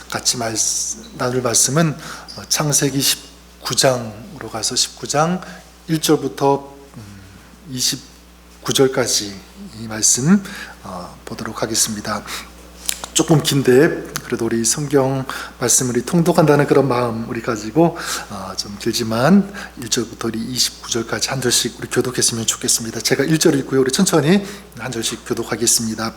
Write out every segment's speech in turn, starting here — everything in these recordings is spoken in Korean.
같이 나눌 말씀은 창세기 19장으로 가서 19장 1절부터 29절까지 이 말씀 보도록 하겠습니다. 조금 긴데 그래도 우리 성경 말씀을 통독한다는 그런 마음 우리 가지고 좀 길지만 1절부터 우리 29절까지 한 절씩 우리 교독했으면 좋겠습니다. 제가 1절 읽고요, 우리 천천히 한 절씩 교독하겠습니다.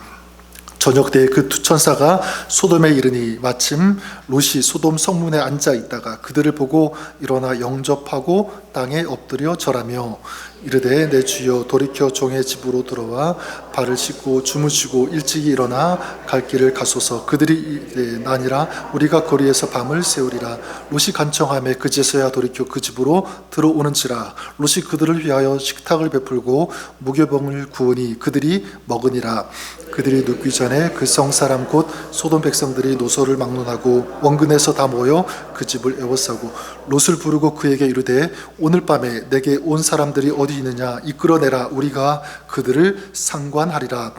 저녁 때에 그 두 천사가 소돔에 이르니 마침 롯이 소돔 성문에 앉아 있다가 그들을 보고 일어나 영접하고 땅에 엎드려 절하며 이르되 내 주여 돌이켜 종의 집으로 들어와 발을 씻고 주무시고 일찍이 일어나 갈 길을 가소서. 그들이 이르되 나니라 우리가 거리에서 밤을 새우리라. 롯이 간청하매 그제서야 돌이켜 그 집으로 들어오는지라. 롯이 그들을 위하여 식탁을 베풀고 무교병을 구우니 그들이 먹으니라. 그들이 눕기 전에 그 성사람 곧 소돔 백성들이 노소를 막론하고 원근에서 다 모여 그 집을 에워싸고 롯을 부르고 그에게 이르되 오늘 밤에 내게 온 사람들이 어디 있느냐 이끌어내라. 우리가 그들을 상관하리라.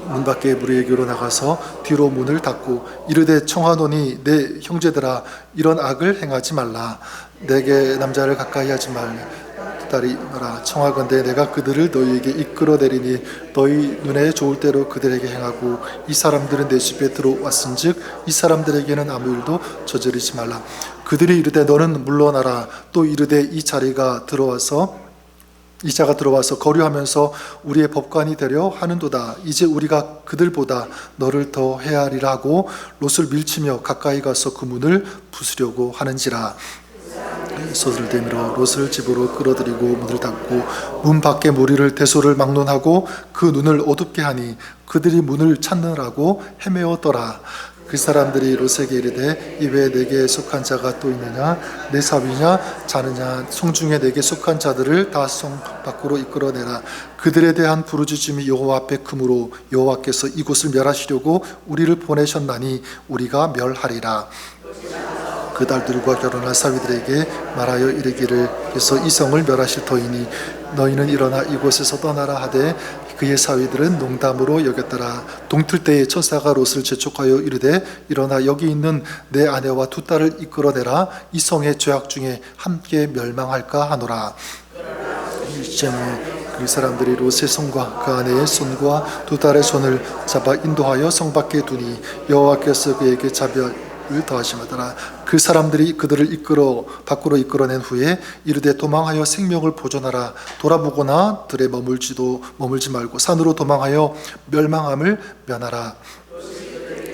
문 밖에 무리에게로 나가서 뒤로 문을 닫고 이르되 청하노니 내 형제들아 이런 악을 행하지 말라. 내게 남자를 가까이 하지 말라. 딸이라 청하건대 내가 그들을 너희에게 이끌어내리니 너희 눈에 좋을 대로 그들에게 행하고 이 사람들은 내 집에 들어왔은즉 이 사람들에게는 아무 일도 저지르지 말라. 그들이 이르되 너는 물러나라. 또 이르되 이 자가 들어와서 거류하면서 우리의 법관이 되려 하는도다. 이제 우리가 그들보다 너를 더 헤아리라 하고 롯을 밀치며 가까이 가서 그 문을 부수려고 하는지라. 솥을 대밀어 롯을 집으로 끌어들이고 문을 닫고 문 밖에 무리를 대소를 막론하고 그 눈을 어둡게 하니 그들이 문을 찾느라고 헤매었더라. 그 사람들이 롯에게 이르되 이외에 내게 속한 자가 또 있느냐? 내 사위냐 자느냐? 성중에 내게 속한 자들을 다 성 밖으로 이끌어내라. 그들에 대한 부르짖음이 여호와 앞에 크므로 여호와께서 이곳을 멸하시려고 우리를 보내셨나니 우리가 멸하리라. 그 딸들과 결혼할 사위들에게 말하여 이르기를 그래서 이 성을 멸하실 터이니 너희는 일어나 이곳에서 떠나라 하되 그의 사위들은 농담으로 여겼더라. 동틀 때에 천사가 롯을 재촉하여 이르되 일어나 여기 있는 내 아내와 두 딸을 이끌어내라. 이 성의 죄악 중에 함께 멸망할까 하노라. 이쯤에 그 사람들이 롯의 손과 그 아내의 손과 두 딸의 손을 잡아 인도하여 성 밖에 두니 여호와께서 그에게 자비를 더하시마더라. 그 사람들이 그들을 밖으로 이끌어낸 후에 이르되 도망하여 생명을 보존하라. 돌아보거나 들에 머물지 말고 산으로 도망하여 멸망함을 면하라.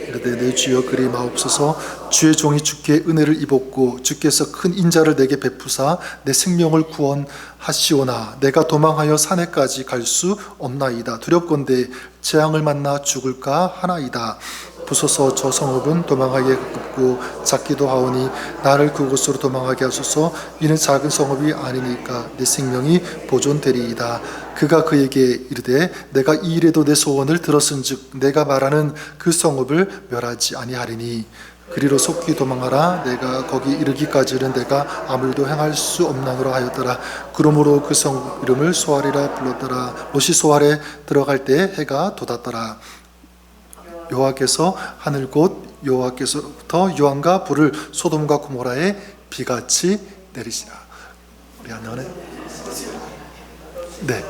이르되 내 주여 그리 마옵소서. 주의 종이 주께 은혜를 입었고 주께서 큰 인자를 내게 베푸사 내 생명을 구원하시오나 내가 도망하여 산에까지 갈 수 없나이다. 두렵건대 재앙을 만나 죽을까 하나이다. 부소서. 저 성읍은 도망하기에 가깝고 작기도 하오니 나를 그곳으로 도망하게 하소서. 이는 작은 성읍이 아니니까 내 생명이 보존되리이다. 그가 그에게 이르되 내가 이 일에도 내 소원을 들었은즉 내가 말하는 그 성읍을 멸하지 아니하리니 그리로 속히 도망하라. 내가 거기 이르기까지는 내가 아무 일도 행할 수 없나노라 하였더라. 그러므로 그 성 이름을 소알이라 불렀더라. 롯이 소알에 들어갈 때 해가 돋았더라. 여호와께서 하늘 곧 여호와께서부터 유황과 불을 소돔과 고모라에 비같이 내리시라. 우리 안에 네.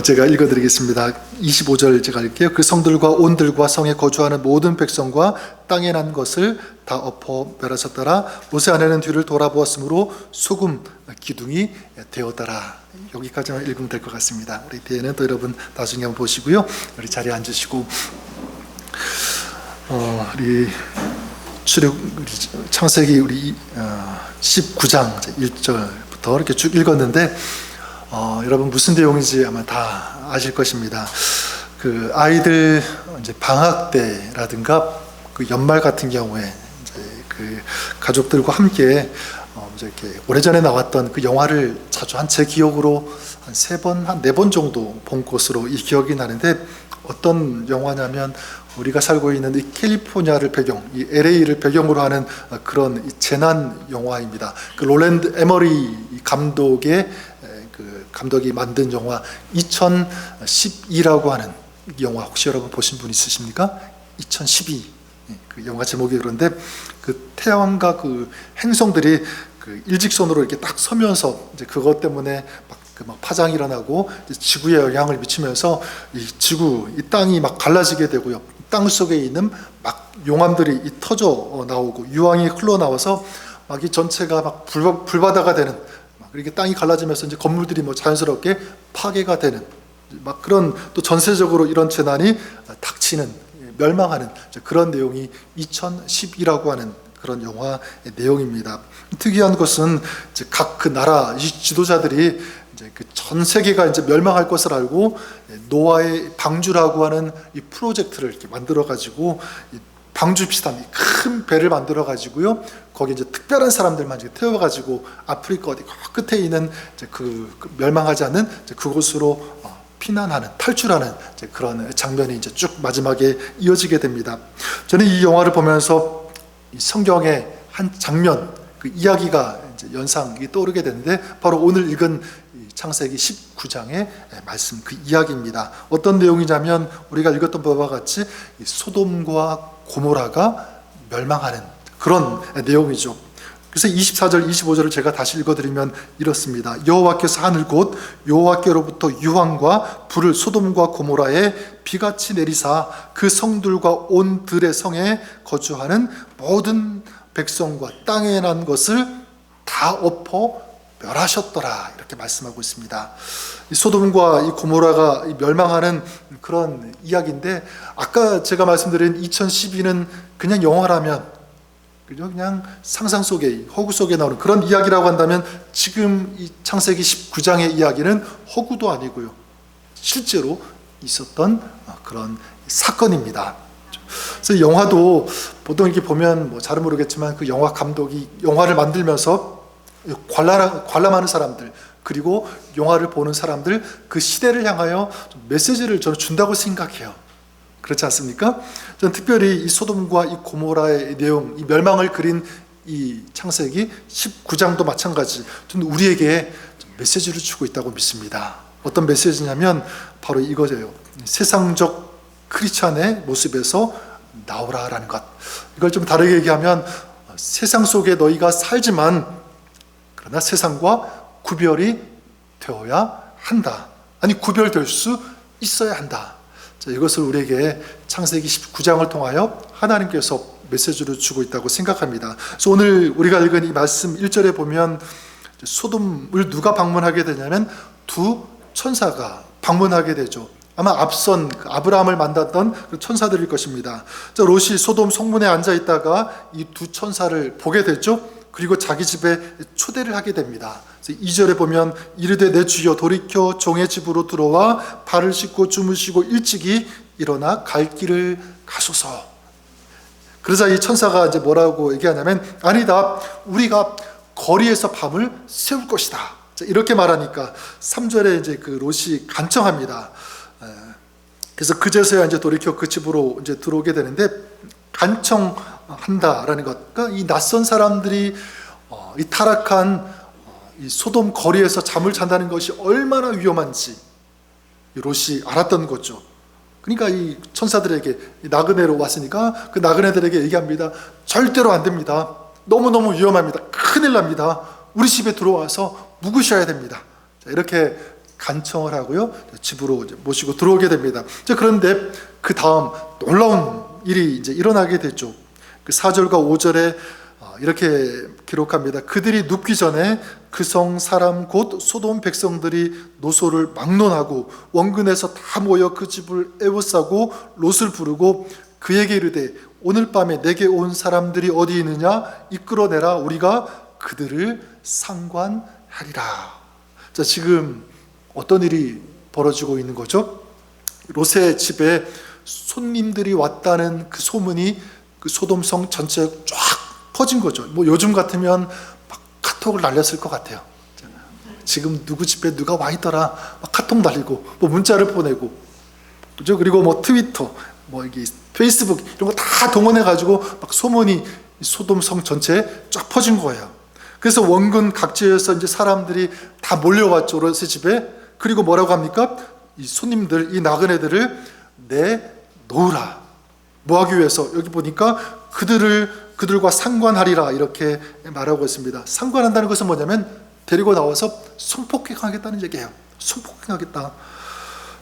제가 읽어드리겠습니다. 25절 제가 읽게요. 그 성들과 온들과 성에 거주하는 모든 백성과 땅에 난 것을 다 엎어 멸하셨더라. 롯의 아내는 뒤를 돌아보았으므로 소금 기둥이 되었더라. 여기까지만 읽으면 될 것 같습니다. 우리 뒤에는 또 여러분 나중에 한번 보시고요. 우리 자리에 앉으시고 우리 창세기 우리 19장 1절부터 이렇게 쭉 읽었는데 여러분 무슨 내용인지 아마 다 아실 것입니다. 그 아이들 이제 방학 때라든가 그 연말 같은 경우에 이제 그 가족들과 함께 이제 이렇게 오래전에 나왔던 그 영화를 자주 제 기억으로 한 3번, 한 4번 정도 본 것으로 이 기억이 나는데 어떤 영화냐면 우리가 살고 있는 이 캘리포니아를 이 LA를 배경으로 하는 그런 재난 영화입니다. 그 롤랜드 에머리 감독이 만든 영화 2012라고 하는 영화 혹시 여러분 보신 분 있으십니까? 2012 그 영화 제목이 그런데 그 태양과 그 행성들이 그 일직선으로 이렇게 딱 서면서 이제 그것 때문에 막 파장이 일어나고 지구에 영향을 미치면서 이 지구, 이 땅이 막 갈라지게 되고요. 땅 속에 있는 막 용암들이 터져 나오고 유황이 흘러나와서 막 이 전체가 막 불바다가 되는, 막 이렇게 땅이 갈라지면서 이제 건물들이 뭐 자연스럽게 파괴가 되는, 막 그런 또 전세적으로 이런 재난이 닥치는, 멸망하는 그런 내용이 2012라고 하는 그런 영화의 내용입니다. 특이한 것은 이제 각 그 나라 지도자들이 이제 그 전 세계가 이제 멸망할 것을 알고 노아의 방주라고 하는 이 프로젝트를 이렇게 만들어 가지고 방주 비슷한 큰 배를 만들어 가지고요. 거기 이제 특별한 사람들만 이제 태워 가지고 아프리카 어디 끝에 있는 이제 그 멸망하지 않는 이제 그곳으로 피난하는, 탈출하는 이제 그런 장면이 이제 쭉 마지막에 이어지게 됩니다. 저는 이 영화를 보면서 이 성경의 한 장면, 그 이야기가 이제 연상이 떠오르게 되는데 바로 오늘 읽은 창세기 19장의 말씀, 그 이야기입니다. 어떤 내용이냐면 우리가 읽었던 바와 같이 소돔과 고모라가 멸망하는 그런 내용이죠. 그래서 24절, 25절을 제가 다시 읽어드리면 이렇습니다. 여호와께서 하늘 곧 여호와께로부터 유황과 불을 소돔과 고모라에 비같이 내리사 그 성들과 온 들의 성에 거주하는 모든 백성과 땅에 난 것을 다 엎어 멸하셨더라, 이렇게 말씀하고 있습니다. 이 소돔과 이 고모라가 멸망하는 그런 이야기인데, 아까 제가 말씀드린 2012는 그냥 영화라면, 그냥 상상 속에, 허구 속에 나오는 그런 이야기라고 한다면, 지금 이 창세기 19장의 이야기는 허구도 아니고요, 실제로 있었던 그런 사건입니다. 그래서 영화도 보통 이렇게 보면 뭐 잘은 모르겠지만 그 영화 감독이 영화를 만들면서 관람하는 사람들, 그리고 영화를 보는 사람들, 그 시대를 향하여 메시지를 저는 준다고 생각해요. 그렇지 않습니까? 저는 특별히 이 소돔과 이 고모라의 내용, 이 멸망을 그린 이 창세기 19장도 마찬가지, 저는 우리에게 메시지를 주고 있다고 믿습니다. 어떤 메시지냐면 바로 이거예요. 세상적 크리스찬의 모습에서 나오라라는 것. 이걸 좀 다르게 얘기하면, 세상 속에 너희가 살지만 그러나 세상과 구별이 되어야 한다. 아니, 구별될 수 있어야 한다. 자, 이것을 우리에게 창세기 19장을 통하여 하나님께서 메시지를 주고 있다고 생각합니다. 그래서 오늘 우리가 읽은 이 말씀 1절에 보면 소돔을 누가 방문하게 되냐면 두 천사가 방문하게 되죠. 아마 앞선 아브라함을 만났던 그 천사들일 것입니다. 자, 롯이 소돔 성문에 앉아 있다가 이 두 천사를 보게 됐죠. 그리고 자기 집에 초대를 하게 됩니다. 2절에 보면 이르되 내 주여 돌이켜 종의 집으로 들어와 발을 씻고 주무시고 일찍이 일어나 갈 길을 가소서. 그러자 이 천사가 이제 뭐라고 얘기하냐면, 아니다, 우리가 거리에서 밤을 새울 것이다. 이렇게 말하니까 3절에 이제 그 롯이 간청합니다. 그래서 그제서야 이제 돌이켜 그 집으로 이제 들어오게 되는데, 간청한다라는 것, 그러니까 이 낯선 사람들이 이 타락한 이 소돔 거리에서 잠을 잔다는 것이 얼마나 위험한지 롯이 알았던 거죠. 그러니까 이 천사들에게 나그네로 왔으니까 그 나그네들에게 얘기합니다. 절대로 안 됩니다. 너무너무 위험합니다. 큰일 납니다. 우리 집에 들어와서 묵으셔야 됩니다. 자, 이렇게 간청을 하고요, 집으로 이제 모시고 들어오게 됩니다. 자, 그런데 그 다음 놀라운 일이 이제 일어나게 됐죠. 그 4절과 5절에 이렇게 기록합니다. 그들이 눕기 전에 그 성 사람 곧 소돔 백성들이 노소를 막론하고 원근에서 다 모여 그 집을 에워싸고 롯을 부르고 그에게 이르되 오늘 밤에 내게 온 사람들이 어디 있느냐 이끌어내라 우리가 그들을 상관하리라. 자, 지금 어떤 일이 벌어지고 있는 거죠? 롯의 집에 손님들이 왔다는 그 소문이 그 소돔성 전체에 쫙 퍼진 거죠. 뭐 요즘 같으면 막 카톡을 날렸을 것 같아요. 지금 누구 집에 누가 와 있더라, 막 카톡 날리고 뭐 문자를 보내고, 그죠? 그리고 뭐 트위터, 뭐 이게 페이스북 이런 거 다 동원해 가지고 막 소문이 소돔성 전체에 쫙 퍼진 거예요. 그래서 원근 각지에서 이제 사람들이 다 몰려왔죠, 롯의 집에. 그리고 뭐라고 합니까? 이 손님들, 이 나그네들을 내놓으라. 뭐 하기 위해서? 여기 보니까 그들과 상관하리라 이렇게 말하고 있습니다. 상관한다는 것은 뭐냐면 데리고 나와서 성폭행하겠다는 얘기예요. 성폭행하겠다.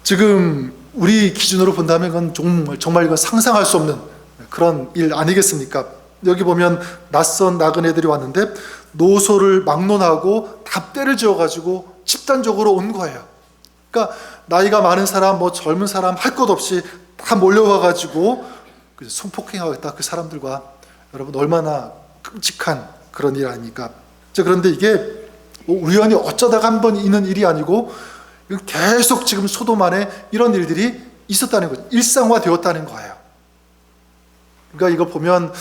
지금 우리 기준으로 본다면 이건 정말 이건 상상할 수 없는 그런 일 아니겠습니까? 여기 보면 낯선 나그네들이 왔는데 노소를 막론하고 답대를 지어가지고 집단적으로 온 거예요. 그러니까 나이가 많은 사람, 뭐 젊은 사람 할 것 없이 다 몰려와가지고 성폭행하겠다 그 사람들과. 여러분 얼마나 끔찍한 그런 일 아닙니까? 그런데 이게 우연히 어쩌다가 한 번 있는 일이 아니고 계속 지금 소돔 안에 이런 일들이 있었다는 거죠. 일상화되었다는 거예요. 그러니까 이거 보면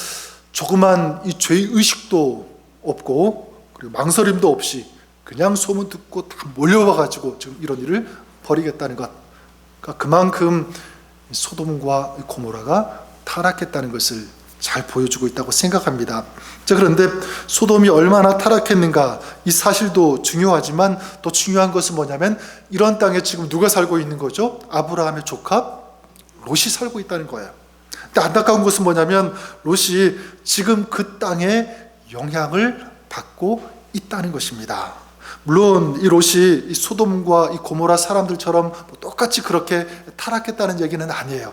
조그만 이 죄의 의식도 없고 그리고 망설임도 없이 그냥 소문 듣고 다 몰려와가지고 지금 이런 일을 벌이겠다는 것. 그러니까 그만큼 소돔과 고모라가 타락했다는 것을 잘 보여주고 있다고 생각합니다. 자, 그런데 소돔이 얼마나 타락했는가 이 사실도 중요하지만 또 중요한 것은 뭐냐면 이런 땅에 지금 누가 살고 있는 거죠? 아브라함의 조카 롯이 살고 있다는 거예요. 근데 안타까운 것은 뭐냐면 롯이 지금 그 땅에 영향을 받고 있다는 것입니다. 물론 이 롯이 이 소돔과 이 고모라 사람들처럼 똑같이 그렇게 타락했다는 얘기는 아니에요.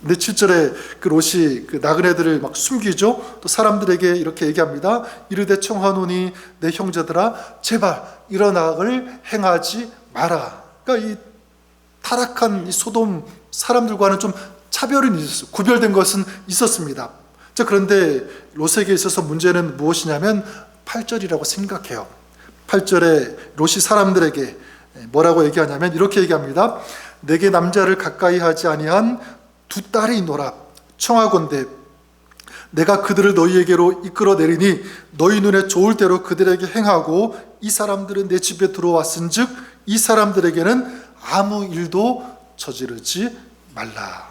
근데 7절에 그 롯이 그 나그네들을 막 숨기죠. 또 사람들에게 이렇게 얘기합니다. 이르되 청하노니 내 형제들아 제발 이런 악을 행하지 마라. 그러니까 이 타락한 이 소돔 사람들과는 좀 차별은 있었어요. 구별된 것은 있었습니다. 자, 그런데 롯에게 있어서 문제는 무엇이냐면 8절이라고 생각해요. 8절에 롯이 사람들에게 뭐라고 얘기하냐면 이렇게 얘기합니다. 내게 남자를 가까이 하지 아니한 두 딸이 있노라. 청하건대 내가 그들을 너희에게로 이끌어내리니 너희 눈에 좋을 대로 그들에게 행하고 이 사람들은 내 집에 들어왔은즉 이 사람들에게는 아무 일도 저지르지 말라.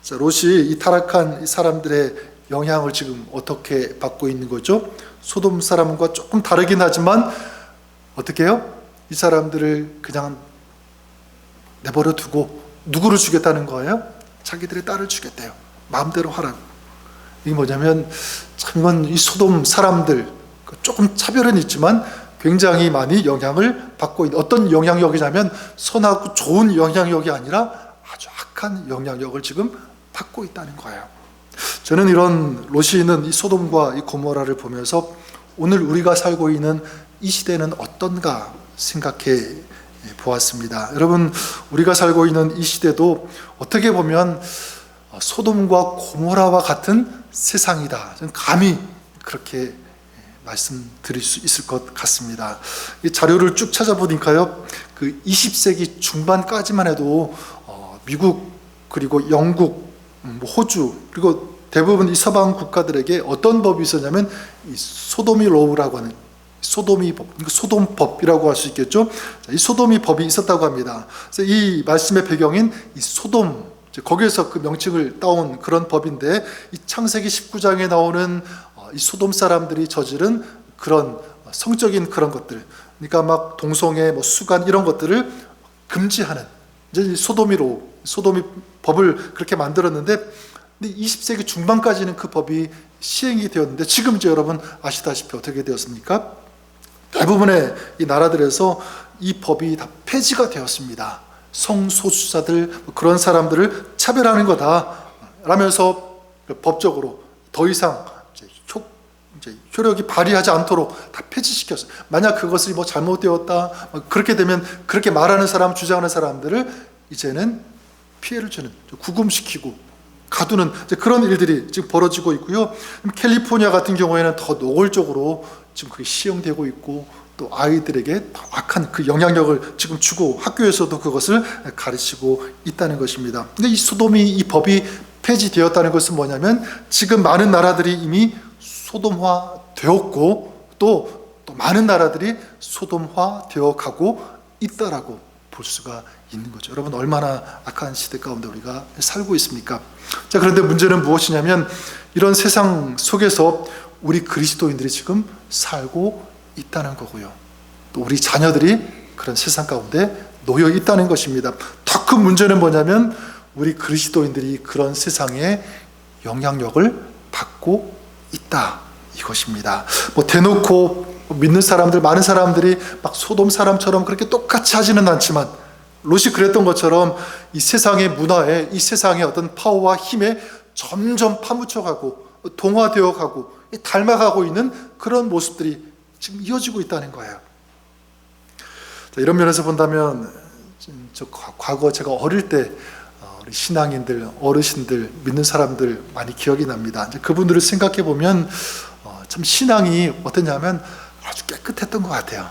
자, 롯이 이 타락한 이 사람들의 영향을 지금 어떻게 받고 있는 거죠? 소돔 사람과 조금 다르긴 하지만 어떻게 해요? 이 사람들을 그냥 내버려 두고 누구를 주겠다는 거예요? 자기들의 딸을 주겠대요. 마음대로 하라고. 이게 뭐냐면 참 이건 이 소돔 사람들 조금 차별은 있지만 굉장히 많이 영향을 받고 있는 어떤 영향력이냐면 선하고 좋은 영향력이 아니라 아주 악한 영향력을 지금 받고 있다는 거예요. 저는 이런 롯이 있는 이 소돔과 이 고모라를 보면서 오늘 우리가 살고 있는 이 시대는 어떤가 생각해 보았습니다. 여러분 우리가 살고 있는 이 시대도 어떻게 보면 소돔과 고모라와 같은 세상이다. 저는 감히 그렇게 말씀드릴 수 있을 것 같습니다. 이 자료를 쭉 찾아보니까요, 그 20세기 중반까지만 해도 미국 그리고 영국, 호주 그리고 대부분 이 서방 국가들에게 어떤 법이 있었냐면 이 소도미 로우라고 하는 소도미 법, 소돔법이라고 할 수 있겠죠. 이 소도미 법이 있었다고 합니다. 그래서 이 말씀의 배경인 이 소돔, 거기에서 그 명칭을 따온 그런 법인데 이 창세기 19장에 나오는 이 소돔 사람들이 저지른 그런 성적인 그런 것들, 그러니까 막 동성애, 뭐 수간 이런 것들을 금지하는 이제 소도미로 소도미 법을 그렇게 만들었는데, 근데 20세기 중반까지는 그 법이 시행이 되었는데 지금 이제 여러분 아시다시피 어떻게 되었습니까? 대부분의 이 나라들에서 이 법이 다 폐지가 되었습니다. 성소수자들 그런 사람들을 차별하는 거다 라면서 법적으로 더 이상 이제 효력이 발휘하지 않도록 다 폐지시켰어요. 만약 그것이 뭐 잘못되었다 그렇게 되면 그렇게 말하는 사람, 주장하는 사람들을 이제는 피해를 주는, 구금시키고 가두는 그런 일들이 지금 벌어지고 있고요. 캘리포니아 같은 경우에는 더 노골적으로 지금 그게 시행되고 있고 또 아이들에게 더 악한 그 영향력을 지금 주고 학교에서도 그것을 가르치고 있다는 것입니다. 근데 이 소돔이 이 법이 폐지되었다는 것은 뭐냐면 지금 많은 나라들이 이미 소돔화 되었고 또 많은 나라들이 소돔화 되어 가고 있다라고 볼 수가 있는 거죠. 여러분 얼마나 악한 시대 가운데 우리가 살고 있습니까? 자, 그런데 문제는 무엇이냐면 이런 세상 속에서 우리 그리스도인들이 지금 살고 있다는 거고요. 또 우리 자녀들이 그런 세상 가운데 놓여 있다는 것입니다. 더 큰 문제는 뭐냐면 우리 그리스도인들이 그런 세상에 영향력을 받고 있다, 이것입니다. 뭐 대놓고 믿는 사람들, 많은 사람들이 막 소돔 사람처럼 그렇게 똑같이 하지는 않지만, 롯이 그랬던 것처럼 이 세상의 문화에, 이 세상의 어떤 파워와 힘에 점점 파묻혀가고 동화되어가고 닮아가고 있는 그런 모습들이 지금 이어지고 있다는 거예요. 자, 이런 면에서 본다면 과거 제가 어릴 때 우리 신앙인들, 어르신들, 믿는 사람들 많이 기억이 납니다. 이제 그분들을 생각해 보면 참 신앙이 어떠냐면 아주 깨끗했던 것 같아요.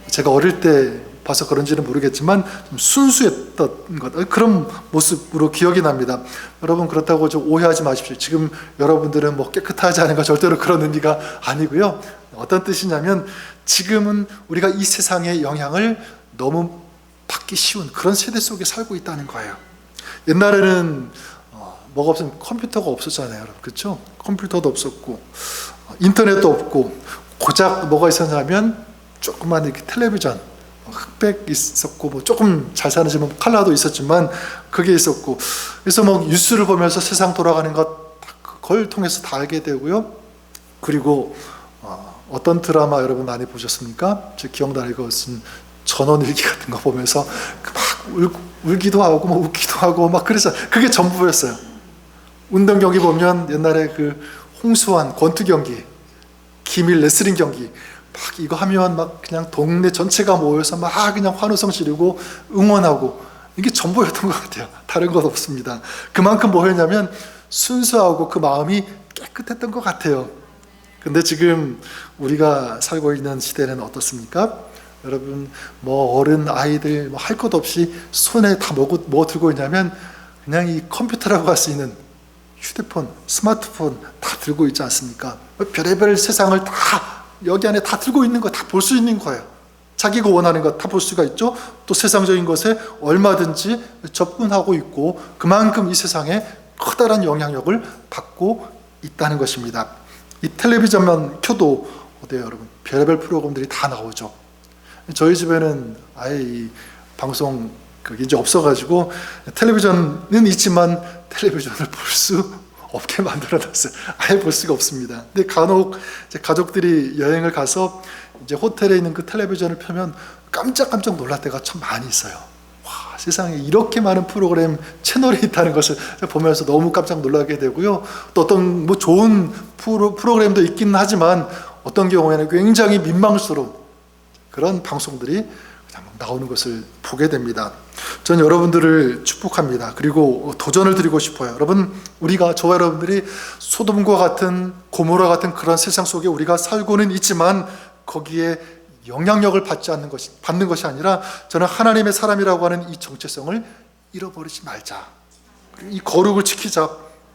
제가 어릴 때 봐서 그런지는 모르겠지만 좀 순수했던 것, 그런 모습으로 기억이 납니다. 여러분, 그렇다고 좀 오해하지 마십시오. 지금 여러분들은 뭐 깨끗하지 않은 거 절대로 그런 의미가 아니고요. 어떤 뜻이냐면 지금은 우리가 이 세상의 영향을 너무 받기 쉬운 그런 세대 속에 살고 있다는 거예요. 옛날에는 뭐가 없으면 컴퓨터가 없었잖아요, 여러분. 그렇죠? 컴퓨터도 없었고 인터넷도 없고 고작 뭐가 있었냐면 조그만 이렇게 텔레비전, 흑백 있었고 뭐 조금 잘 사는 집은 컬러도 있었지만 그게 있었고, 그래서 뭐 뉴스를 보면서 세상 돌아가는 것 그걸 통해서 다 알게 되고요. 그리고 어떤 드라마 여러분 많이 보셨습니까? 저 기억나는 것은 전원일기 같은 거 보면서 막 울기도 하고 뭐 웃기도 하고 막 그래서 그게 전부였어요. 운동 경기 보면 옛날에 그 홍수환 권투 경기, 기밀 레슬링 경기 막 이거 하면 막 그냥 동네 전체가 모여서 막 그냥 환호성 지르고 응원하고, 이게 전부였던 것 같아요. 다른 것 없습니다. 그만큼 뭐였냐면 순수하고 그 마음이 깨끗했던 것 같아요. 근데 지금 우리가 살고 있는 시대는 어떻습니까? 여러분, 뭐 어른 아이들 뭐 할 것 없이 손에 다 뭐 들고 있냐면 그냥 이 컴퓨터라고 할 수 있는 휴대폰, 스마트폰 다 들고 있지 않습니까? 별의별 세상을 다 여기 안에 다 들고 있는 거 다 볼 수 있는 거예요. 자기가 원하는 거 다 볼 수가 있죠. 또 세상적인 것에 얼마든지 접근하고 있고, 그만큼 이 세상에 커다란 영향력을 받고 있다는 것입니다. 이 텔레비전만 켜도 어때요, 여러분? 별의별 프로그램들이 다 나오죠. 저희 집에는 아예 이 방송 그게 이제 없어가지고 텔레비전은 있지만 텔레비전을 볼 수 없게 만들어놨어요. 아예 볼 수가 없습니다. 근데 간혹 이제 가족들이 여행을 가서 이제 호텔에 있는 그 텔레비전을 펴면 깜짝깜짝 놀랄 때가 참 많이 있어요. 와, 세상에 이렇게 많은 프로그램 채널이 있다는 것을 보면서 너무 깜짝 놀라게 되고요. 또 어떤 뭐 좋은 프로그램도 있기는 하지만 어떤 경우에는 굉장히 민망스러운 그런 방송들이 나오는 것을 보게 됩니다. 전 여러분들을 축복합니다. 그리고 도전을 드리고 싶어요. 여러분, 저와 여러분들이 소돔과 같은 고모라 같은 그런 세상 속에 우리가 살고는 있지만 거기에 영향력을 받는 것이 아니라 저는 하나님의 사람이라고 하는 이 정체성을 잃어버리지 말자. 이 거룩을 지키자.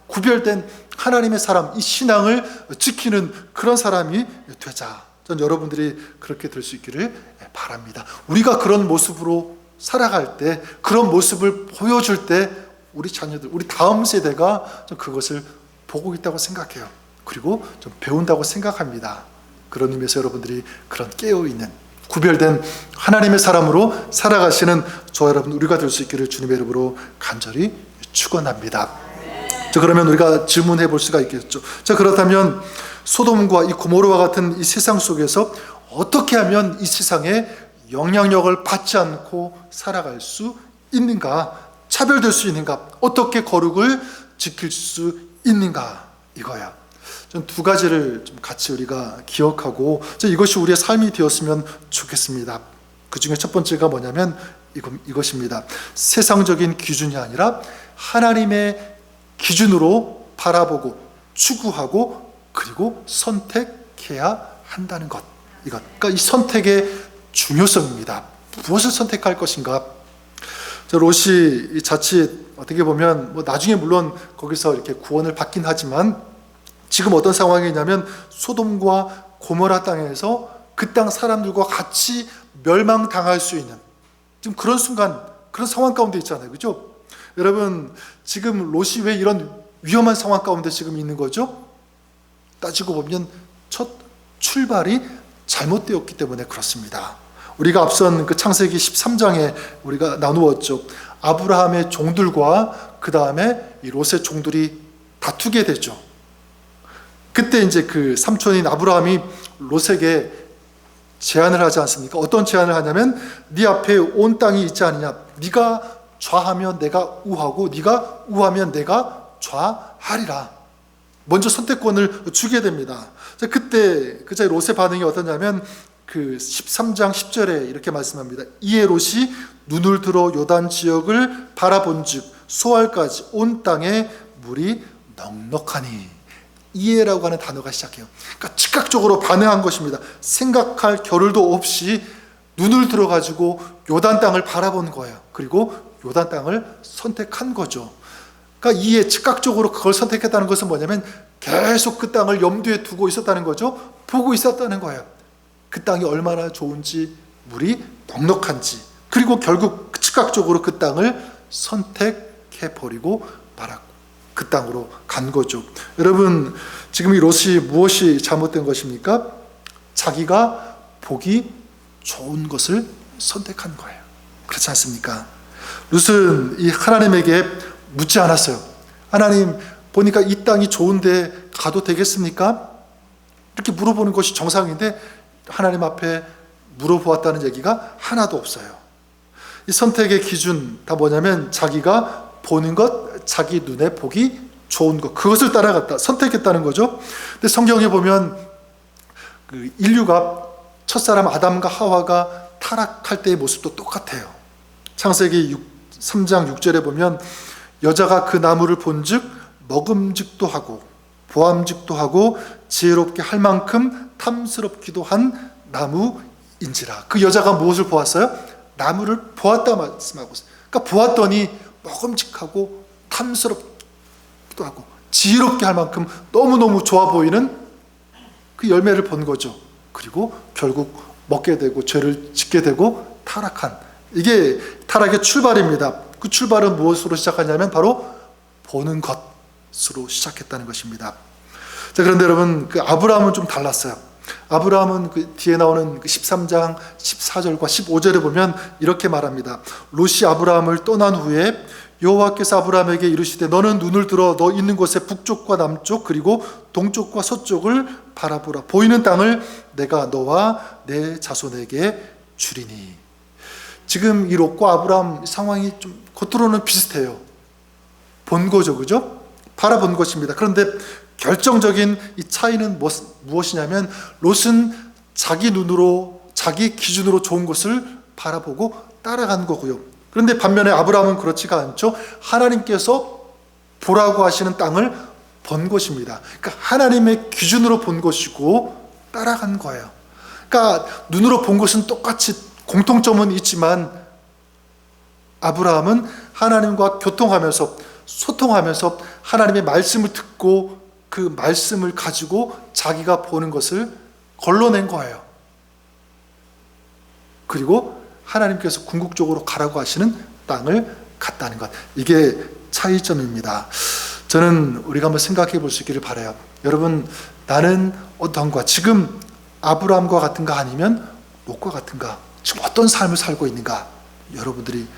구별된 하나님의 사람, 이 신앙을 지키는 그런 사람이 되자. 전 여러분들이 그렇게 될 수 있기를 바랍니다. 우리가 그런 모습으로 살아갈 때, 그런 모습을 보여줄 때 우리 자녀들, 우리 다음 세대가 좀 그것을 보고 있다고 생각해요. 그리고 좀 배운다고 생각합니다. 그런 의미에서 여러분들이 그런 깨어있는 구별된 하나님의 사람으로 살아가시는 저와 여러분 우리가 될 수 있기를 주님의 이름으로 간절히 축원합니다. 자, 그러면 우리가 질문해 볼 수가 있겠죠. 자, 그렇다면 소돔과 이 고모라와 같은 이 세상 속에서 어떻게 하면 이 세상에 영향력을 받지 않고 살아갈 수 있는가? 차별될 수 있는가? 어떻게 거룩을 지킬 수 있는가? 이거야. 전 두 가지를 좀 같이 우리가 기억하고 이것이 우리의 삶이 되었으면 좋겠습니다. 그 중에 첫 번째가 뭐냐면 이것입니다. 세상적인 기준이 아니라 하나님의 기준으로 바라보고 추구하고 그리고 선택해야 한다는 것. 그러니까 이 선택의 중요성입니다. 무엇을 선택할 것인가? 롯이 자칫 어떻게 보면 뭐 나중에 물론 거기서 이렇게 구원을 받긴 하지만 지금 어떤 상황이냐면 소돔과 고모라 땅에서 그 땅 사람들과 같이 멸망당할 수 있는 지금 그런 순간, 그런 상황 가운데 있잖아요. 그죠? 여러분, 지금 롯이 왜 이런 위험한 상황 가운데 지금 있는 거죠? 따지고 보면 첫 출발이 잘못되었기 때문에 그렇습니다. 우리가 앞선 그 창세기 13장에 우리가 나누었죠. 아브라함의 종들과 그 다음에 이 롯의 종들이 다투게 되죠. 그때 이제 그 삼촌인 아브라함이 롯에게 제안을 하지 않습니까? 어떤 제안을 하냐면 네 앞에 온 땅이 있지 않느냐. 네가 좌하면 내가 우하고 네가 우하면 내가 좌하리라. 먼저 선택권을 주게 됩니다. 그때 그 자리 롯의 반응이 어떠냐면 그 13장 10절에 이렇게 말씀합니다. 이에 롯이 눈을 들어 요단 지역을 바라본즉 소알까지 온 땅에 물이 넉넉하니. 이해라고 하는 단어가 시작해요. 그러니까 즉각적으로 반응한 것입니다. 생각할 겨를도 없이 눈을 들어가지고 요단 땅을 바라본 거예요. 그리고 요단 땅을 선택한 거죠. 그러니까 이에 즉각적으로 그걸 선택했다는 것은 뭐냐면 계속 그 땅을 염두에 두고 있었다는 거죠. 보고 있었다는 거예요. 그 땅이 얼마나 좋은지, 물이 넉넉한지, 그리고 결국 즉각적으로 그 땅을 선택해버리고 말았고 그 땅으로 간 거죠. 여러분, 지금 이 롯이 무엇이 잘못된 것입니까? 자기가 보기 좋은 것을 선택한 거예요. 그렇지 않습니까? 롯은 이 하나님에게 묻지 않았어요. 하나님, 보니까 이 땅이 좋은데 가도 되겠습니까? 이렇게 물어보는 것이 정상인데 하나님 앞에 물어보았다는 얘기가 하나도 없어요. 이 선택의 기준 다 뭐냐면 자기가 보는 것, 자기 눈에 보기 좋은 것, 그것을 따라갔다, 선택했다는 거죠. 근데 성경에 보면 그 인류가 첫사람 아담과 하와가 타락할 때의 모습도 똑같아요. 창세기 3장 6절에 보면 여자가 그 나무를 본즉 먹음직도 하고 보암직도 하고 지혜롭게 할 만큼 탐스럽기도 한 나무인지라. 그 여자가 무엇을 보았어요? 나무를 보았다 말씀하고 있어요. 그러니까 보았더니 먹음직하고 탐스럽기도 하고 지혜롭게 할 만큼 너무너무 좋아 보이는 그 열매를 본 거죠. 그리고 결국 먹게 되고 죄를 짓게 되고 타락한, 이게 타락의 출발입니다. 그 출발은 무엇으로 시작하냐면 바로 보는 것으로 시작했다는 것입니다. 자, 그런데 여러분, 그 아브라함은 좀 달랐어요. 아브라함은 그 뒤에 나오는 그 13장 14절과 15절에 보면 이렇게 말합니다. 롯이 아브라함을 떠난 후에 여호와께서 아브라함에게 이르시되 너는 눈을 들어 너 있는 곳의 북쪽과 남쪽 그리고 동쪽과 서쪽을 바라보라. 보이는 땅을 내가 너와 내 자손에게 주리니. 지금 이 롯과 아브라함 상황이 좀 겉으로는 비슷해요. 본 거죠, 그죠? 바라본 것입니다. 그런데 결정적인 이 차이는 무엇이냐면 롯은 자기 눈으로, 자기 기준으로 좋은 것을 바라보고 따라간 거고요. 그런데 반면에 아브라함은 그렇지가 않죠. 하나님께서 보라고 하시는 땅을 본 것입니다. 그러니까 하나님의 기준으로 본 것이고 따라간 거예요. 그러니까 눈으로 본 것은 똑같이 공통점은 있지만 아브라함은 하나님과 교통하면서, 소통하면서 하나님의 말씀을 듣고 그 말씀을 가지고 자기가 보는 것을 걸러낸 거예요. 그리고 하나님께서 궁극적으로 가라고 하시는 땅을 갔다는 것, 이게 차이점입니다. 저는 우리가 한번 생각해 볼 수 있기를 바라요. 여러분, 나는 어떤가? 지금 아브라함과 같은가 아니면 롯과 같은가? 지금 어떤 삶을 살고 있는가? 여러분들이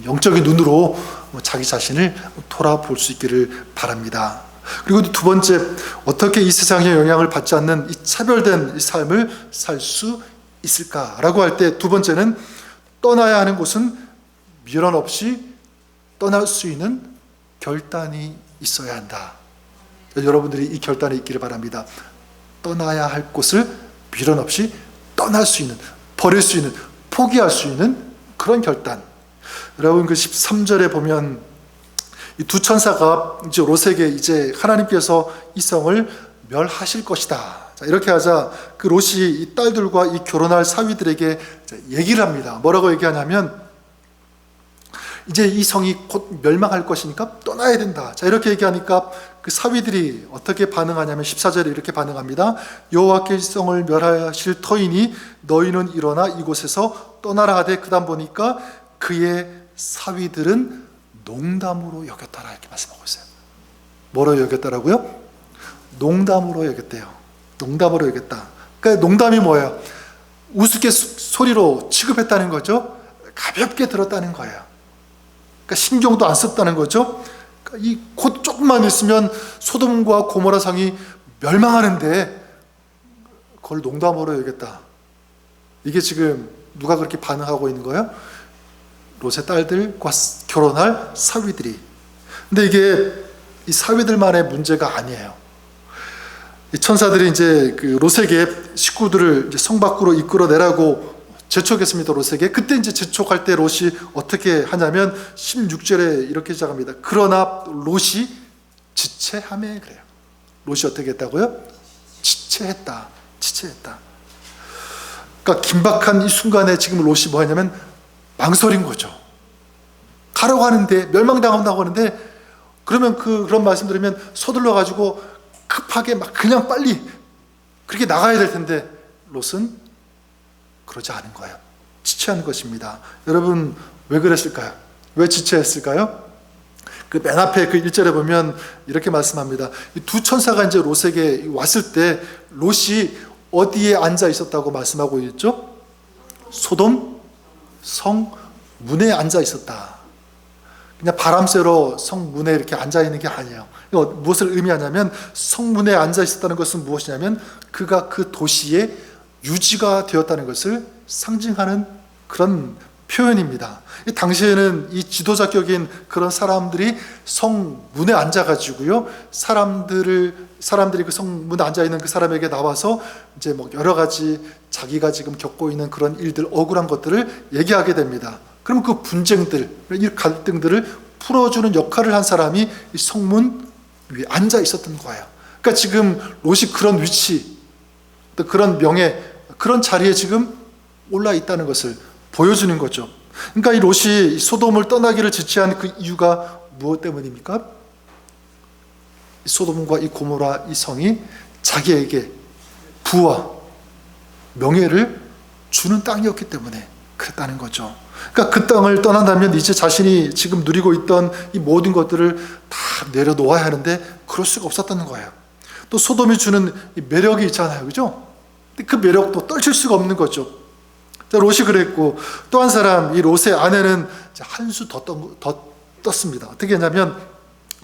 영적인 눈으로 자기 자신을 돌아볼 수 있기를 바랍니다. 그리고 두 번째, 어떻게 이 세상의 영향을 받지 않는 이 차별된 이 삶을 살 수 있을까라고 할 때 두 번째는 떠나야 하는 곳은 미련 없이 떠날 수 있는 결단이 있어야 한다. 여러분들이 이 결단이 있기를 바랍니다. 떠나야 할 곳을 미련 없이 떠날 수 있는, 버릴 수 있는, 포기할 수 있는 그런 결단. 여러분, 그 13절에 보면 이 두 천사가 이제 롯에게 이제 하나님께서 이 성을 멸하실 것이다. 자, 이렇게 하자 그 롯이 이 딸들과 이 결혼할 사위들에게 얘기를 합니다. 뭐라고 얘기하냐면 이제 이 성이 곧 멸망할 것이니까 떠나야 된다. 자, 이렇게 얘기하니까 그 사위들이 어떻게 반응하냐면 14절에 이렇게 반응합니다. 여호와께 성을 멸하실 터이니 너희는 일어나 이곳에서 떠나라 하되, 그 다음 보니까 그의 사위들은 농담으로 여겼다라 이렇게 말씀하고 있어요. 뭐로 여겼다라고요? 농담으로 여겼대요. 농담으로 여겼다. 그러니까 농담이 뭐예요? 우스갯소리로 취급했다는 거죠. 가볍게 들었다는 거예요. 그러니까 신경도 안 썼다는 거죠. 이 곧 조금만 있으면 소돔과 고모라 성이 멸망하는데 그걸 농담으로 여겼다. 이게 지금 누가 그렇게 반응하고 있는 거예요? 롯의 딸들과 결혼할 사위들이. 근데 이게 이 사위들만의 문제가 아니에요. 이 천사들이 이제 그 롯에게 식구들을 이제 성 밖으로 이끌어내라고 재촉했습니다. 롯에게. 그때 이제 재촉할 때 롯이 어떻게 하냐면 16절에 이렇게 시작합니다. 그러나 롯이 지체하매 그래요. 롯이 어떻게 했다고요? 지체했다. 그러니까 긴박한 이 순간에 지금 롯이 뭐 하냐면 망설인 거죠. 가라고 하는데, 멸망당한다고 하는데, 그러면 그런 말씀 들으면 서둘러 가지고 급하게 막 그냥 빨리 그렇게 나가야 될 텐데 롯은 그러지 않은 거예요. 지체한 것입니다. 여러분 왜 그랬을까요? 왜 지체했을까요? 그 맨 앞에 그 1절에 보면 이렇게 말씀합니다. 이 두 천사가 이제 롯에게 왔을 때 롯이 어디에 앉아 있었다고 말씀하고 있죠? 소돔 성 문에 앉아 있었다. 그냥 바람 쐬러 성문에 이렇게 앉아 있는 게 아니에요. 이거 무엇을 의미하냐면 성문에 앉아 있었다는 것은 무엇이냐면 그가 그 도시의 유지가 되었다는 것을 상징하는 그런 표현입니다. 당시에는 이 지도자격인 그런 사람들이 성문에 앉아가지고요, 사람들이 그 성문에 앉아 있는 그 사람에게 나와서 이제 뭐 여러 가지 자기가 지금 겪고 있는 그런 일들, 억울한 것들을 얘기하게 됩니다. 그럼 그 분쟁들, 이 갈등들을 풀어주는 역할을 한 사람이 이 성문 위에 앉아 있었던 거예요. 그러니까 지금 롯이 그런 위치, 또 그런 명예, 그런 자리에 지금 올라 있다는 것을 보여주는 거죠. 그러니까 이 롯이 소돔을 떠나기를 지체한 그 이유가 무엇 때문입니까? 소돔과 이 고모라 이 성이 자기에게 부와 명예를 주는 땅이었기 때문에 그랬다는 거죠. 그러니까 그 땅을 떠난다면 이제 자신이 지금 누리고 있던 이 모든 것들을 다 내려놓아야 하는데 그럴 수가 없었다는 거예요. 또 소돔이 주는 이 매력이 있잖아요, 그죠? 근데 그 매력도 떨칠 수가 없는 거죠. 롯이 그랬고, 또 한 사람, 이 롯의 아내는 한 수 더 떴습니다. 어떻게 했냐면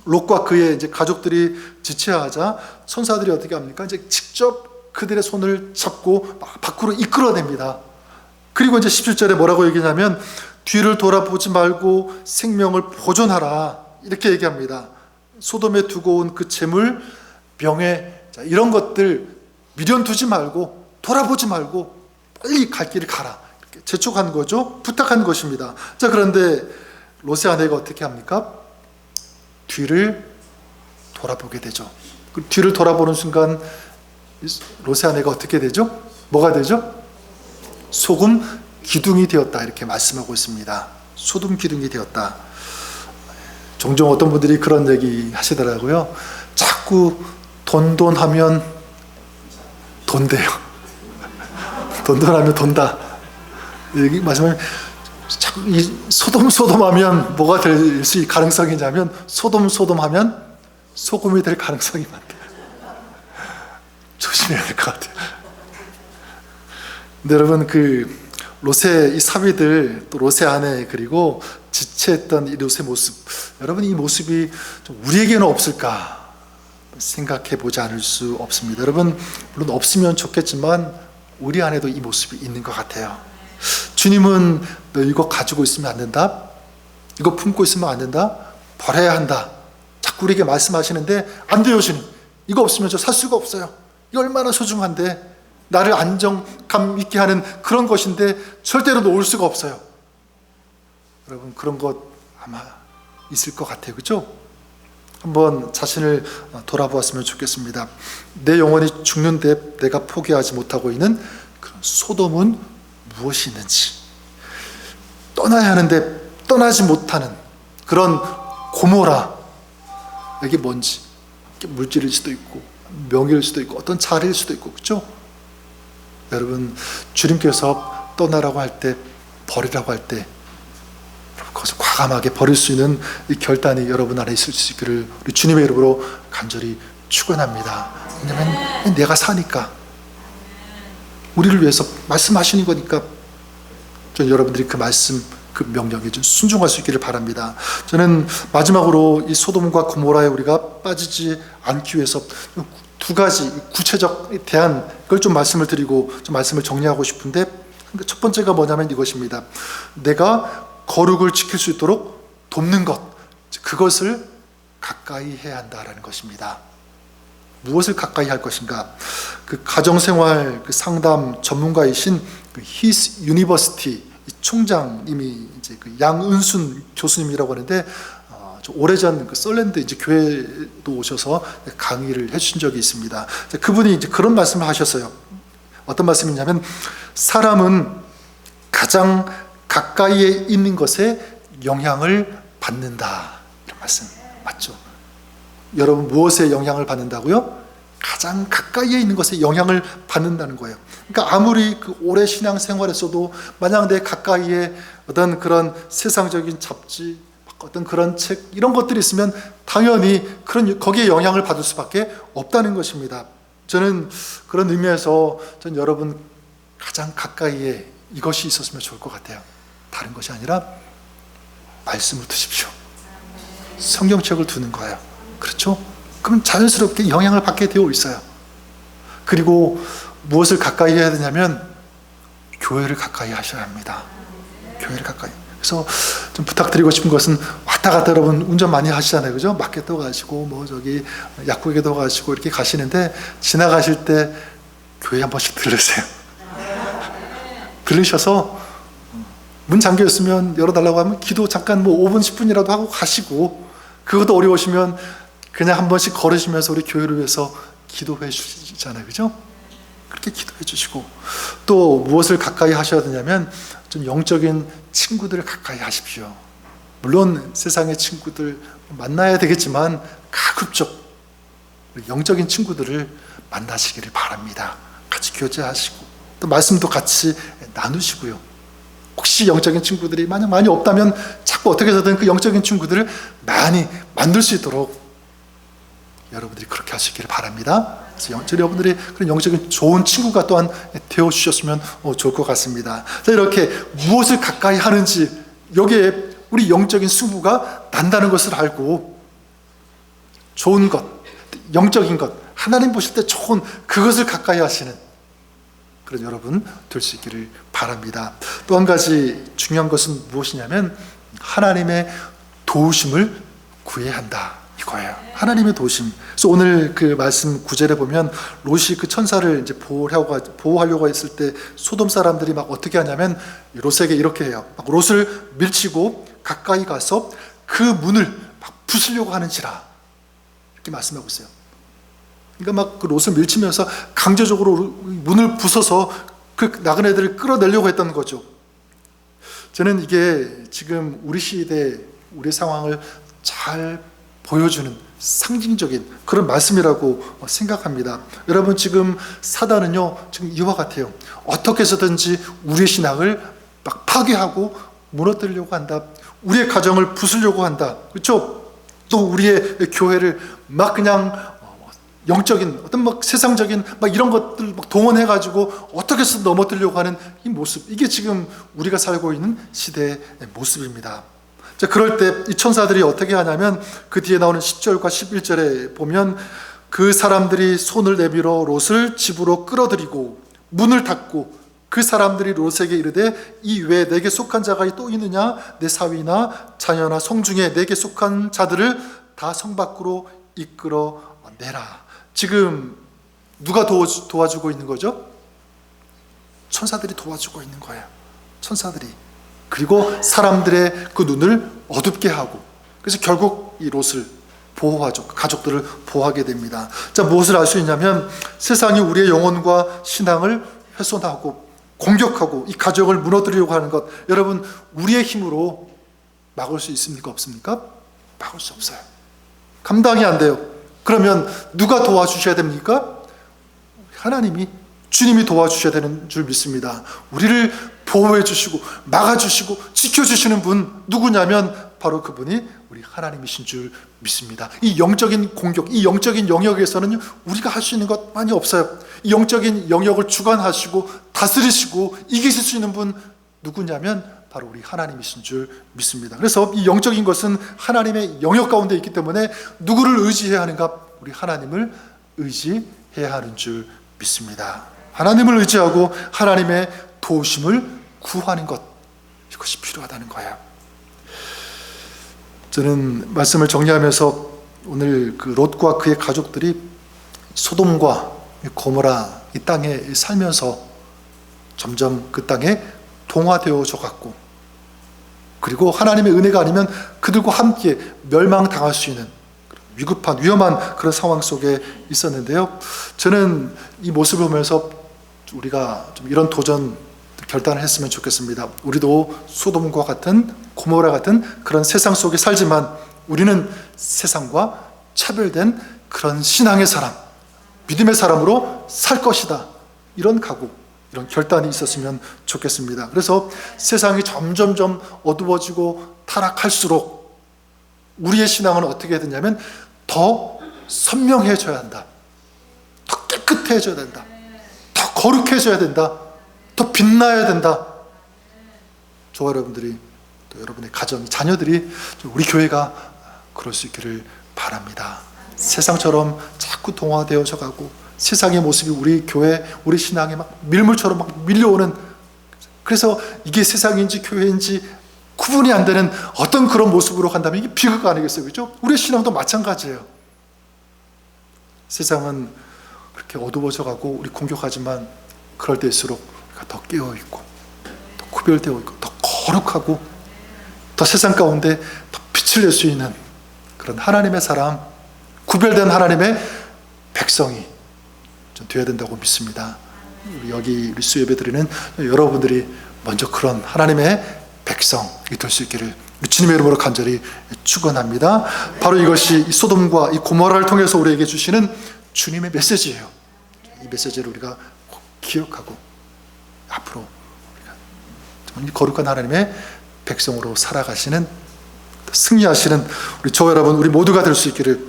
롯과 그의 이제 가족들이 지체하자 천사들이 어떻게 합니까? 이제 직접 그들의 손을 잡고 막 밖으로 이끌어냅니다. 그리고 이제 17절에 뭐라고 얘기하냐면 뒤를 돌아보지 말고 생명을 보존하라, 이렇게 얘기합니다. 소돔에 두고 온 그 재물, 명예, 이런 것들 미련 두지 말고 돌아보지 말고 빨리 갈 길을 가라, 이렇게 재촉한 거죠. 부탁한 것입니다. 자, 그런데 롯의 아내가 어떻게 합니까? 뒤를 돌아보게 되죠. 그 뒤를 돌아보는 순간 롯의 아내가 어떻게 되죠? 뭐가 되죠? 소금 기둥이 되었다, 이렇게 말씀하고 있습니다. 소금 기둥이 되었다. 종종 어떤 분들이 그런 얘기 하시더라고요. 자꾸 돈 하면 돈대요. 돈 하면 돈다. 여기 말씀하면 자꾸 이 소돔 하면 뭐가 될 수 가능성이 있냐면 소돔 하면 소금이 될 가능성이 많다. 조심해야 될 것 같아요. 근데 여러분 그 롯의 이 사위들, 또 롯의 아내, 그리고 지체했던 이 롯의 모습, 여러분 이 모습이 좀 우리에게는 없을까 생각해 보지 않을 수 없습니다. 여러분 물론 없으면 좋겠지만 우리 안에도 이 모습이 있는 것 같아요. 주님은 너 이거 가지고 있으면 안 된다, 이거 품고 있으면 안 된다, 버려야 한다, 자꾸 우리에게 말씀하시는데 안 돼요. 주님, 이거 없으면 저 살 수가 없어요. 이거 얼마나 소중한데, 나를 안정감 있게 하는 그런 것인데 절대로 놓을 수가 없어요. 여러분 그런 것 아마 있을 것 같아요, 그렇죠? 한번 자신을 돌아보았으면 좋겠습니다. 내 영혼이 죽는데 내가 포기하지 못하고 있는 그런 소돔은 무엇이 있는지, 떠나야 하는데 떠나지 못하는 그런 고모라, 이게 뭔지, 물질일 수도 있고 명예일 수도 있고 어떤 자리일 수도 있고, 그렇죠? 여러분 주님께서 떠나라고 할 때, 버리라고 할 때 그것을 과감하게 버릴 수 있는 이 결단이 여러분 안에 있을 수 있기를 우리 주님의 이름으로 간절히 축원합니다. 왜냐하면 내가 사니까, 우리를 위해서 말씀하시는 거니까 전 여러분들이 그 말씀, 그 명령에 좀 순종할 수 있기를 바랍니다. 저는 마지막으로 이 소돔과 고모라에 우리가 빠지지 않기 위해서 두 가지 구체적 대안, 그걸 좀 말씀을 드리고 좀 말씀을 정리하고 싶은데, 첫 번째가 뭐냐면 이것입니다. 내가 거룩을 지킬 수 있도록 돕는 것, 그것을 가까이 해야 한다라는 것입니다. 무엇을 가까이 할 것인가? 그 가정생활 그 상담 전문가이신 그 히스 유니버시티 총장님이 이제 그 양은순 교수님이라고 하는데, 오래전 그 썰랜드 이제 교회도 오셔서 강의를 해주신 적이 있습니다. 그분이 이제 그런 말씀을 하셨어요. 어떤 말씀이냐면, 사람은 가장 가까이에 있는 것에 영향을 받는다. 이런 말씀 맞죠? 여러분, 무엇에 영향을 받는다고요? 가장 가까이에 있는 것에 영향을 받는다는 거예요. 그러니까 아무리 그 오래 신앙생활에서도 만약 내 가까이에 어떤 그런 세상적인 잡지, 어떤 그런 책, 이런 것들이 있으면 당연히 거기에 영향을 받을 수밖에 없다는 것입니다. 저는 그런 의미에서 전 여러분 가장 가까이에 이것이 있었으면 좋을 것 같아요. 다른 것이 아니라 말씀을 두십시오. 성경책을 두는 거예요. 그렇죠? 그럼 자연스럽게 영향을 받게 되어 있어요. 그리고 무엇을 가까이 해야 되냐면 교회를 가까이 하셔야 합니다. 교회를 가까이. 그래서 좀 부탁드리고 싶은 것은, 왔다 갔다 여러분 운전 많이 하시잖아요. 그죠? 마켓도 가시고 뭐 저기 약국에도 가시고 이렇게 가시는데, 지나가실 때 교회 한 번씩 들르세요. 들르셔서 문 잠겨 있으면 열어달라고 하면 기도 잠깐 뭐 5분 10분이라도 하고 가시고, 그것도 어려우시면 그냥 한 번씩 걸으시면서 우리 교회를 위해서 기도해 주시잖아요. 그죠? 그렇게 기도해 주시고, 또 무엇을 가까이 하셔야 되냐면 좀 영적인 친구들을 가까이 하십시오. 물론 세상의 친구들 만나야 되겠지만 가급적 영적인 친구들을 만나시기를 바랍니다. 같이 교제하시고 또 말씀도 같이 나누시고요. 혹시 영적인 친구들이 만약 많이 없다면 자꾸 어떻게 해서든 그 영적인 친구들을 많이 만들 수 있도록 여러분들이 그렇게 하시기를 바랍니다. 그래서 여러분들이 그런 영적인 좋은 친구가 또한 되어주셨으면 좋을 것 같습니다. 자, 이렇게 무엇을 가까이 하는지, 여기에 우리 영적인 승부가 난다는 것을 알고, 좋은 것, 영적인 것, 하나님 보실 때 좋은 그것을 가까이 하시는 그런 여러분 될 수 있기를 바랍니다. 또 한 가지 중요한 것은 무엇이냐면, 하나님의 도우심을 구해야 한다, 이거예요. 하나님의 도우심. 그래서 오늘 그 말씀 9절에 보면, 롯이 그 천사를 이제 보호하려고 했을 때 소돔 사람들이 막 어떻게 하냐면 롯에게 이렇게 해요. 막 롯을 밀치고 가까이 가서 그 문을 막 부수려고 하는지라, 이렇게 말씀하고 있어요. 그러니까 막 그 롯을 밀치면서 강제적으로 문을 부숴서 그 나그네들을 끌어내려고 했던 거죠. 저는 이게 지금 우리 시대, 우리 상황을 잘 보여주는 상징적인 그런 말씀이라고 생각합니다. 여러분, 지금 사단은요, 지금 이와 같아요. 어떻게 해서든지 우리의 신앙을 막 파괴하고 무너뜨리려고 한다. 우리의 가정을 부수려고 한다. 그렇죠? 또 우리의 교회를 막 그냥 영적인 어떤 막 세상적인 막 이런 것들 막 동원해가지고 어떻게 해서 넘어뜨리려고 하는 이 모습, 이게 지금 우리가 살고 있는 시대의 모습입니다. 자, 그럴 때 이 천사들이 어떻게 하냐면, 그 뒤에 나오는 10절과 11절에 보면, 그 사람들이 손을 내밀어 롯을 집으로 끌어들이고 문을 닫고, 그 사람들이 롯에게 이르되, 이 외에 내게 속한 자가 또 있느냐? 내 사위나 자녀나 성 중에 내게 속한 자들을 다 성 밖으로 이끌어 내라. 지금 누가 도와주고 있는 거죠? 천사들이 도와주고 있는 거예요. 천사들이. 그리고 사람들의 그 눈을 어둡게 하고, 그래서 결국 이 롯을 보호하죠. 가족들을 보호하게 됩니다. 자, 무엇을 알 수 있냐면, 세상이 우리의 영혼과 신앙을 훼손하고 공격하고 이 가족을 무너뜨리려고 하는 것, 여러분, 우리의 힘으로 막을 수 있습니까? 없습니까? 막을 수 없어요. 감당이 안 돼요. 그러면 누가 도와주셔야 됩니까? 하나님이, 주님이 도와주셔야 되는 줄 믿습니다. 우리를 보호해 주시고 막아주시고 지켜주시는 분 누구냐면 바로 그분이 우리 하나님이신 줄 믿습니다. 이 영적인 공격, 이 영적인 영역에서는 우리가 할 수 있는 것 많이 없어요. 이 영적인 영역을 주관하시고 다스리시고 이기실 수 있는 분 누구냐면 바로 우리 하나님이신 줄 믿습니다. 그래서 이 영적인 것은 하나님의 영역 가운데 있기 때문에 누구를 의지해야 하는가? 우리 하나님을 의지해야 하는 줄 믿습니다. 하나님을 의지하고 하나님의 도우심을 구하는 것, 이것이 필요하다는 거예요. 저는 말씀을 정리하면서 오늘 그 롯과 그의 가족들이 소돔과 고모라 이 땅에 살면서 점점 그 땅에 동화되어져 갔고, 그리고 하나님의 은혜가 아니면 그들과 함께 멸망당할 수 있는 위급한 위험한 그런 상황 속에 있었는데요. 저는 이 모습을 보면서 우리가 좀 이런 도전 결단을 했으면 좋겠습니다. 우리도 소돔과 같은 고모라 같은 그런 세상 속에 살지만 우리는 세상과 차별된 그런 신앙의 사람, 믿음의 사람으로 살 것이다. 이런 각오, 이런 결단이 있었으면 좋겠습니다. 그래서 세상이 점점점 어두워지고 타락할수록 우리의 신앙은 어떻게 해야 되냐면 더 선명해져야 한다. 더 깨끗해져야 된다. 더 거룩해져야 된다. 더 빛나야 된다. 저와 여러분들이, 또 여러분의 가정, 자녀들이 우리 교회가 그럴 수 있기를 바랍니다. 세상처럼 자꾸 동화되어져 가고 세상의 모습이 우리 교회, 우리 신앙에 막 밀물처럼 막 밀려오는, 그래서 이게 세상인지 교회인지 구분이 안 되는 어떤 그런 모습으로 간다면 이게 비극 아니겠어요? 그죠? 우리의 신앙도 마찬가지예요. 세상은 그렇게 어두워져 가고 우리 공격하지만 그럴 때일수록 우리가 더 깨어있고 더 구별되어 있고 더 거룩하고 더 세상 가운데 더 빛을 낼 수 있는 그런 하나님의 사람, 구별된 하나님의 백성이 좀 되어야 된다고 믿습니다. 우리 수예배 드리는 여러분들이 먼저 그런 하나님의 백성이 될 수 있기를 주님의 이름으로 간절히 축원합니다. 바로 이것이 이 소돔과 이 고모라를 통해서 우리에게 주시는 주님의 메시지예요. 이 메시지를 우리가 꼭 기억하고 앞으로 우리가 거룩한 하나님의 백성으로 살아가시는, 승리하시는 우리 저와 여러분, 우리 모두가 될 수 있기를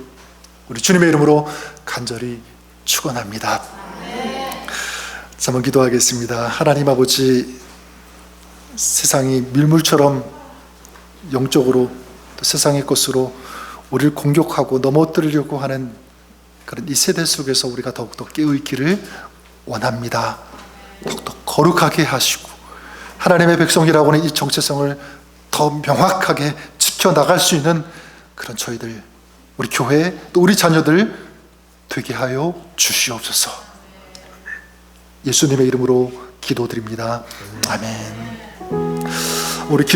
우리 주님의 이름으로 간절히 축원합니다. 한번 기도하겠습니다. 하나님 아버지, 세상이 밀물처럼 영적으로 또 세상의 것으로 우리를 공격하고 넘어뜨리려고 하는 그런 이 세대 속에서 우리가 더욱더 깨어있기를 원합니다. 더욱더 거룩하게 하시고 하나님의 백성이라고 하는 이 정체성을 더 명확하게 지켜나갈 수 있는 그런 저희들, 우리 교회 또 우리 자녀들 되게 하여 주시옵소서. 예수님의 이름으로 기도드립니다. 아멘. 우리